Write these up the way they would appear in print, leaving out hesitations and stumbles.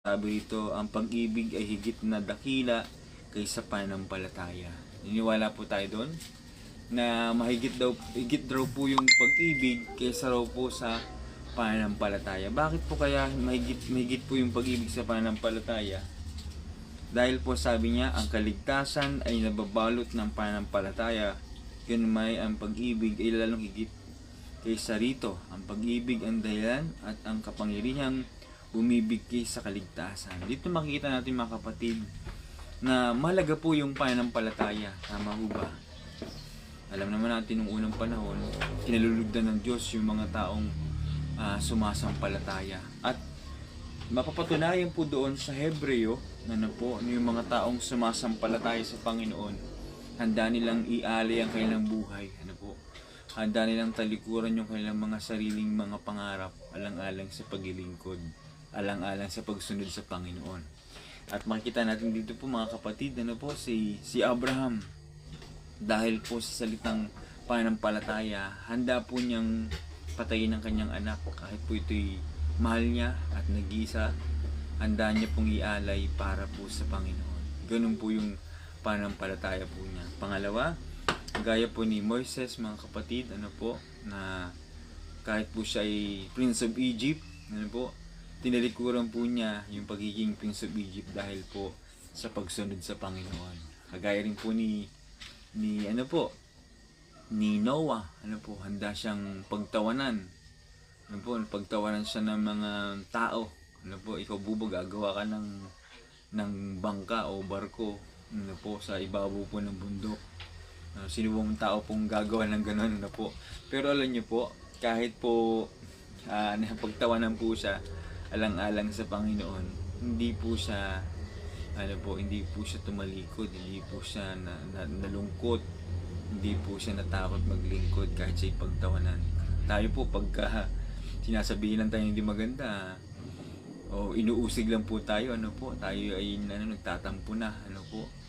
Sabi rito, ang pag-ibig ay higit na dakila kaysa pananampalataya. Niniwala po tayo doon na higit daw po yung pag-ibig kaysa raw po sa pananampalataya. Bakit po kaya mahigit po yung pag-ibig sa pananampalataya? Dahil po sabi niya, ang kaligtasan ay nababalot ng pananampalataya. Yun may ang pag-ibig ay lalong higit kaysa rito. Ang pag-ibig ang dahilan at ang kapangyarihang bumibigay sa kaligtasan. Dito makikita natin mga kapatid na mahalaga po yung pananampalataya. Tama ho ba? Alam naman natin nung unang panahon, kinalulugdan ng Diyos yung mga taong sumasampalataya. At mapapatunayan po doon sa Hebreo na po, yung mga taong sumasampalataya sa Panginoon, handa nilang ialay ang kanilang buhay. Handa nilang talikuran yung kanilang mga sariling mga pangarap alang-alang sa paglilingkod, alang-alang sa pagsunod sa Panginoon. At makikita natin dito po mga kapatid, si Abraham, dahil po sa salitang pananampalataya, handa po niyang patayin ang kanyang anak kahit po ito'y mahal niya at nag-iisa, handa niya pong ialay para po sa Panginoon. Ganun po yung pananampalataya po niya. Pangalawa, gaya po ni Moises mga kapatid, na kahit po siya ay Prince of Egypt, tinalikuran po niya yung pagiging Prince of Egypt dahil po sa pagsunod sa Panginoon. Kagaya rin po ni Noah, handa siyang pagtawanan. Pagtawanan siya ng mga tao. Ikaw bubo, gagawa ka ng bangka o barko, sa ibabaw po ng bundok. Sino bang tao pong gagawa ng gano'n, Pero alam niyo po, kahit po pagtawanan po siya, alang-alang sa Panginoon, hindi po siya tumalikod, hindi po siya nalungkot, hindi po siya natakot maglingkod kahit siya pagtawanan. Tayo po pagka sinasabihin lang tayo hindi maganda o inuusig lang po tayo, tayo ay nagtatampo na,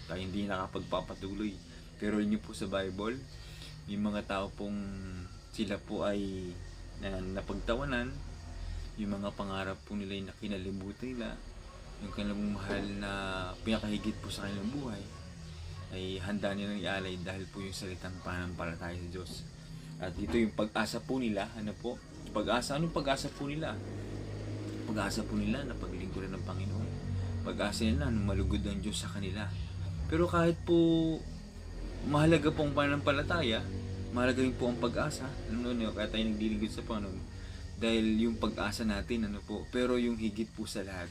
tayo hindi nakapagpapatuloy. Pero yun po sa Bible, yung mga tao pong sila po ay napagtawanan, yung mga pangarap po nila yung kinalimutan nila, yung kanilang mahal na pinakahigit po sa kanilang buhay, ay handa nilang ialay dahil po yung salitang pananampalataya sa Diyos. At ito yung pag-asa po nila, pag-asa po nila? Pag-asa po nila na paglingkuran ng Panginoon. Pag-asa nila na malugod ang Diyos sa kanila. Pero kahit po mahalaga po ang pananampalataya, mahalaga rin po ang pag-asa. Kaya tayo naglilingkod sa Panginoon. Dahil yung pag-asa natin, pero yung higit po sa lahat,